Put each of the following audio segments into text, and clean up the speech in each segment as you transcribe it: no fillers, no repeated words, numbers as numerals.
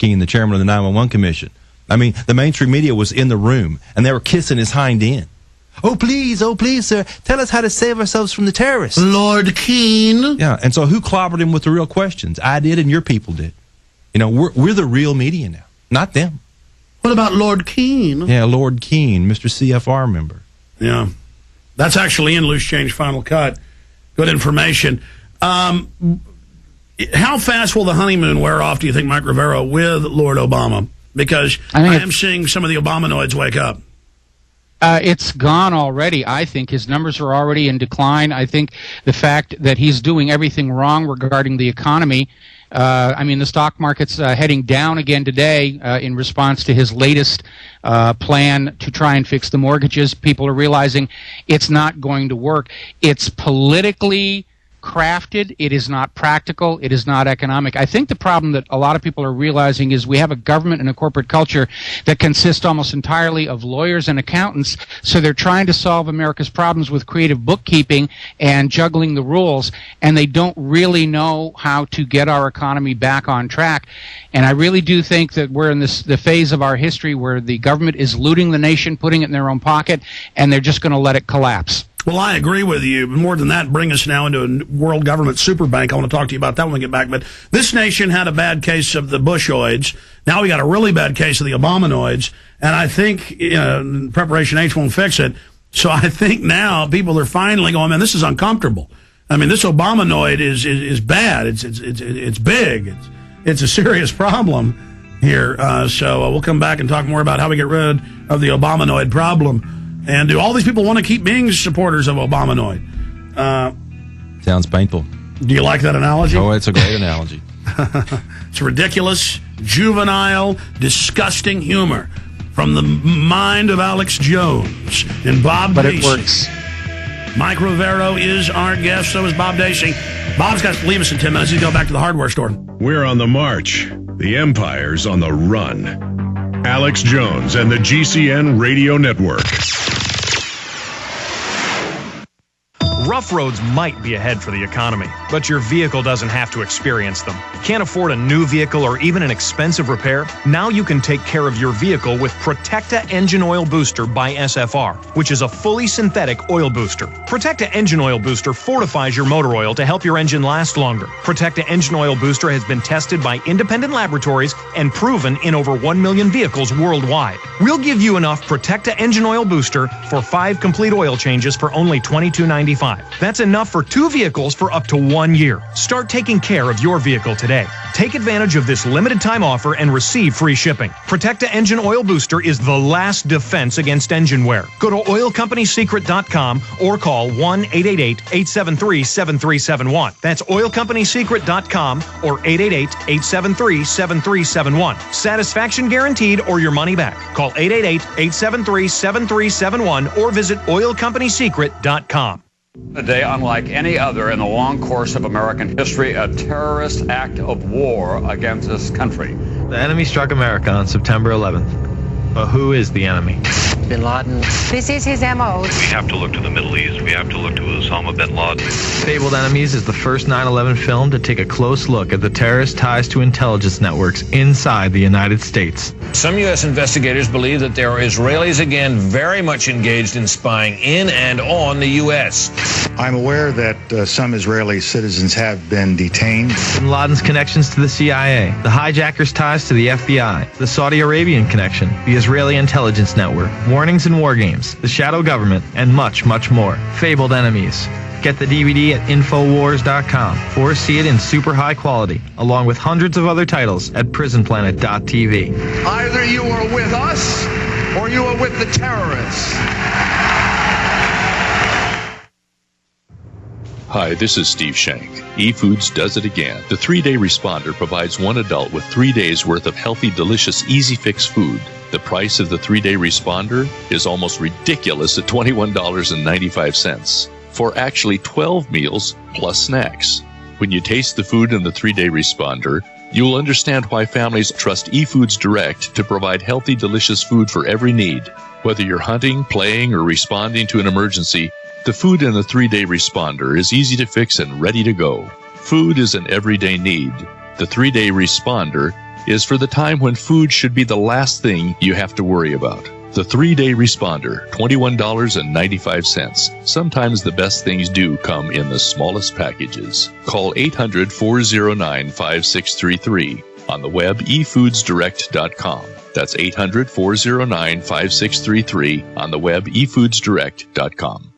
Skeen, the chairman of the 911 Commission. I mean, the mainstream media was in the room, and they were kissing his hind end. Oh, please, sir, tell us how to save ourselves from the terrorists. Lord Keene. Yeah, and so who clobbered him with the real questions? I did, and your people did. You know, we're the real media now, not them. What about Lord Keene? Yeah, Lord Keene, Mr. CFR member. Yeah. That's actually in Loose Change Final Cut. Good information. How fast will the honeymoon wear off, do you think, Mike Rivera, with Lord Obama? Because I am seeing some of the Obamanoids wake up. It's gone already, I think. His numbers are already in decline. I think the fact that he's doing everything wrong regarding the economy, the stock market's heading down again today in response to his latest plan to try and fix the mortgages. People are realizing it's not going to work. It's politically crafted. It is not practical. It is not economic. I think the problem that a lot of people are realizing is we have a government and a corporate culture that consists almost entirely of lawyers and accountants, so they're trying to solve America's problems with creative bookkeeping and juggling the rules, and they don't really know how to get our economy back on track. And I really do think that we're in the phase of our history where the government is looting the nation, putting it in their own pocket, and they're just going to let it collapse. Well, I agree with you. More than that, bring us now into a world government superbank. I want to talk to you about that when we get back. But this nation had a bad case of the Bushoids. Now we got a really bad case of the Obamanoids. And I think Preparation H won't fix it. So I think now people are finally going, man, this is uncomfortable. I mean, this Obamanoid is bad. It's big. It's a serious problem here. So we'll come back and talk more about how we get rid of the Obamanoid problem. And do all these people want to keep being supporters of Obamanoid? Sounds painful. Do you like that analogy? Oh, it's a great analogy. It's ridiculous, juvenile, disgusting humor from the mind of Alex Jones and Bob But Dacey. It works. Mike Rivera is our guest. So is Bob Dacey. Bob's got to leave us in 10 minutes. He's going back to the hardware store. We're on the march. The empire's on the run. Alex Jones and the GCN Radio Network. Rough roads might be ahead for the economy, but your vehicle doesn't have to experience them. Can't afford a new vehicle or even an expensive repair? Now you can take care of your vehicle with Protecta Engine Oil Booster by SFR, which is a fully synthetic oil booster. Protecta Engine Oil Booster fortifies your motor oil to help your engine last longer. Protecta Engine Oil Booster has been tested by independent laboratories and proven in over 1 million vehicles worldwide. We'll give you enough Protecta Engine Oil Booster for 5 complete oil changes for only $22.95. That's enough for 2 vehicles for up to 1 year. Start taking care of your vehicle today. Take advantage of this limited time offer and receive free shipping. Protecta Engine Oil Booster is the last defense against engine wear. Go to oilcompanysecret.com or call 1-888-873-7371. That's oilcompanysecret.com or 888-873-7371. Satisfaction guaranteed or your money back. Call 888-873-7371 or visit oilcompanysecret.com. A day unlike any other in the long course of American history, a terrorist act of war against this country. The enemy struck America on September 11th. But who is the enemy? Bin Laden. This is his MO. We have to look to the Middle East. We have to look to Osama bin Laden. Fabled Enemies is the first 9/11 film to take a close look at the terrorist ties to intelligence networks inside the United States. Some U.S. investigators believe that there are Israelis again very much engaged in spying in and on the U.S. I'm aware that some Israeli citizens have been detained. Bin Laden's connections to the CIA, the hijackers' ties to the FBI, the Saudi Arabian connection, the Israeli intelligence network, warnings and war games, the shadow government, and much, much more. Fabled Enemies. Get the DVD at Infowars.com or see it in super high quality, along with hundreds of other titles at PrisonPlanet.tv. Either you are with us or you are with the terrorists. Hi, this is Steve Shank. eFoods does it again. The 3-Day Responder provides one adult with 3 days worth of healthy, delicious, easy fix food. The price of the 3-Day Responder is almost ridiculous at $21.95 for actually 12 meals plus snacks. When you taste the food in the 3-Day Responder, you'll understand why families trust eFoods Direct to provide healthy, delicious food for every need. Whether you're hunting, playing, or responding to an emergency, the food in the 3-Day Responder is easy to fix and ready to go. Food is an everyday need. The 3-Day Responder is for the time when food should be the last thing you have to worry about. The 3-day responder, $21.95. Sometimes the best things do come in the smallest packages. Call 800-409-5633. On the web, efoodsdirect.com. That's 800-409-5633. On the web, efoodsdirect.com.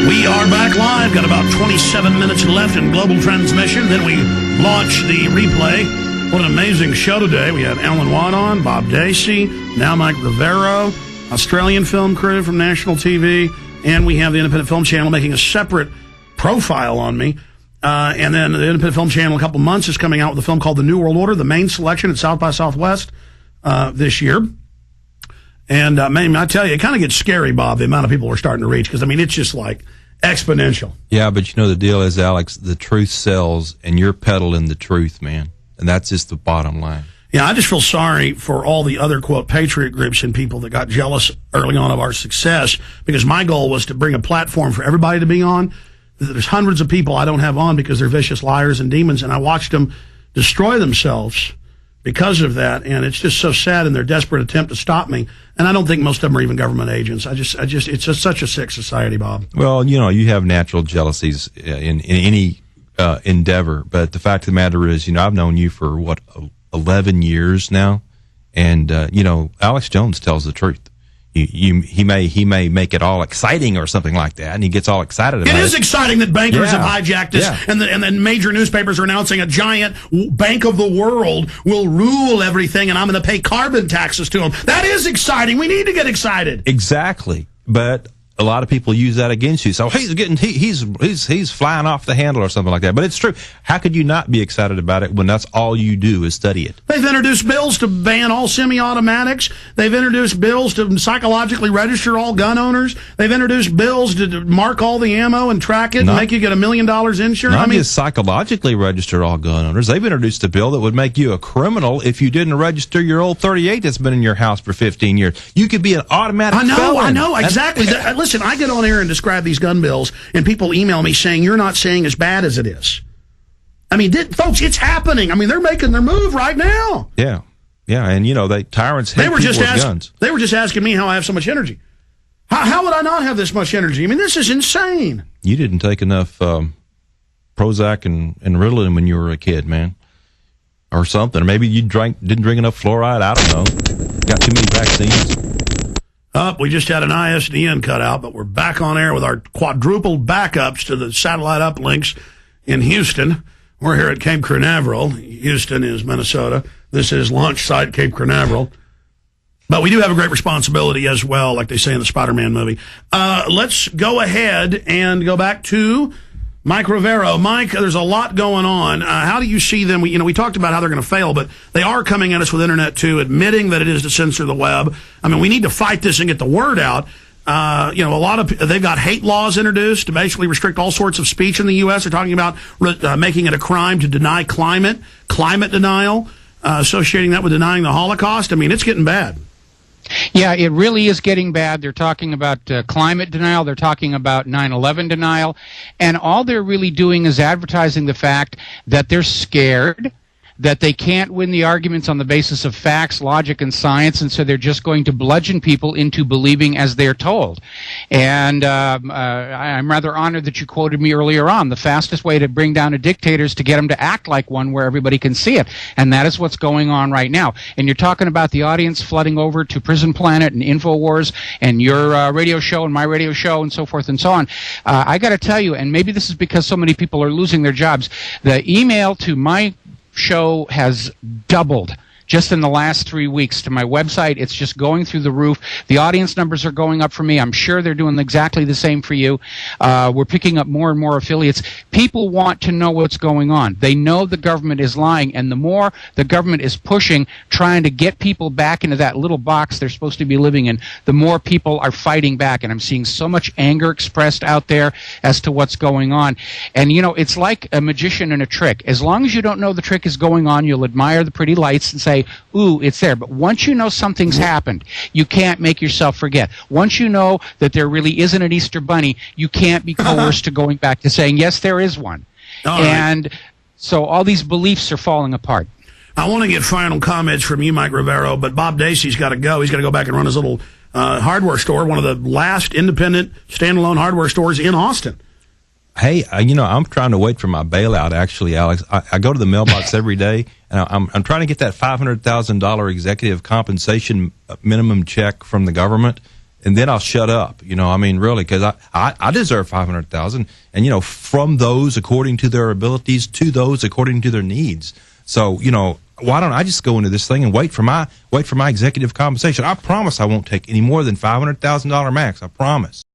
We are back live. Got about 27 minutes left in global transmission. Then we launch the replay. What an amazing show today. We had Alan Watt on, Bob Dacey, now Mike Rivero, Australian film crew from National TV, and we have the Independent Film Channel making a separate profile on me. And then the Independent Film Channel, a couple months, is coming out with a film called The New World Order, the main selection at South by Southwest this year. And, man, I tell you, it kind of gets scary, Bob, the amount of people we're starting to reach, because, I mean, it's just like exponential. Yeah, but you know, the deal is, Alex, the truth sells, and you're peddling the truth, man. And that's just the bottom line. Yeah, I just feel sorry for all the other, quote, patriot groups and people that got jealous early on of our success, because my goal was to bring a platform for everybody to be on. There's hundreds of people I don't have on because they're vicious liars and demons, and I watched them destroy themselves because of that, and it's just so sad in their desperate attempt to stop me. And I don't think most of them are even government agents. It's just such a sick society, Bob. Well, you know, you have natural jealousies in any endeavor, but the fact of the matter is, you know, I've known you for, 11 years now, and you know, Alex Jones tells the truth. He may make it all exciting or something like that, and he gets all excited about it. It is exciting that bankers have hijacked this, and then major newspapers are announcing a giant bank of the world will rule everything, and I'm going to pay carbon taxes to them. That is exciting. We need to get excited. Exactly, but a lot of people use that against you. So he's flying off the handle or something like that. But it's true. How could you not be excited about it when that's all you do is study it? They've introduced bills to ban all semi-automatics. They've introduced bills to psychologically register all gun owners. They've introduced bills to mark all the ammo and track it and make you get $1 million insurance. Not just psychologically register all gun owners. They've introduced a bill that would make you a criminal if you didn't register your old 38 that's been in your house for 15 years. You could be an automatic felon. I know, exactly. Listen, I get on air and describe these gun bills, and people email me saying, you're not saying as bad as it is. I mean, folks, it's happening. I mean, they're making their move right now. Yeah, and, you know, tyrants hate people with guns. They were just asking me how I have so much energy. How would I not have this much energy? I mean, this is insane. You didn't take enough Prozac and Ritalin when you were a kid, man. Or something. Or maybe you didn't drink enough fluoride. I don't know. Got too many vaccines. We just had an ISDN cut out, but we're back on air with our quadruple backups to the satellite uplinks in Houston. We're here at Cape Canaveral. Houston is Minnesota. This is launch site Cape Canaveral. But we do have a great responsibility as well, like they say in the Spider-Man movie. Let's go ahead and go back to Mike Rivero. Mike, there's a lot going on. How do you see them? We talked about how they're going to fail, but they are coming at us with Internet 2, admitting that it is to censor the web. I mean, we need to fight this and get the word out. They've got hate laws introduced to basically restrict all sorts of speech in the U.S. They're talking about making it a crime to deny climate denial, associating that with denying the Holocaust. I mean, it's getting bad. Yeah, it really is getting bad. They're talking about climate denial. They're talking about 9/11 denial. And all they're really doing is advertising the fact that they're scared, that they can't win the arguments on the basis of facts, logic, and science, and so they're just going to bludgeon people into believing as they're told. And I'm rather honored that you quoted me earlier on. The fastest way to bring down a dictator is to get him to act like one where everybody can see it. And that is what's going on right now. And you're talking about the audience flooding over to Prison Planet and InfoWars and your radio show and my radio show and so forth and so on. I got to tell you, and maybe this is because so many people are losing their jobs, the email to my show has doubled just in the last 3 weeks to my website. It's just going through the roof. The audience numbers are going up for me. I'm sure they're doing exactly the same for you. We're picking up more and more affiliates. People want to know what's going on. They know the government is lying, and the more the government is pushing, trying to get people back into that little box they're supposed to be living in, the more people are fighting back. And I'm seeing so much anger expressed out there as to what's going on. And, it's like a magician and a trick. As long as you don't know the trick is going on, you'll admire the pretty lights and say, say, ooh, it's there. But once you know something's happened, you can't make yourself forget. Once you know that there really isn't an Easter Bunny, you can't be coerced to going back to saying, yes, there is one. And so all these beliefs are falling apart. I want to get final comments from you, Mike Rivero, but Bob Dacey's got to go. He's got to go back and run his little hardware store, one of the last independent standalone hardware stores in Austin. Hey, I'm trying to wait for my bailout, actually, Alex. I go to the mailbox every day, and I'm trying to get that $500,000 executive compensation minimum check from the government, and then I'll shut up. Really, because I deserve $500,000, and, from those according to their abilities to those according to their needs. So, why don't I just go into this thing and wait for my executive compensation? I promise I won't take any more than $500,000 max. I promise.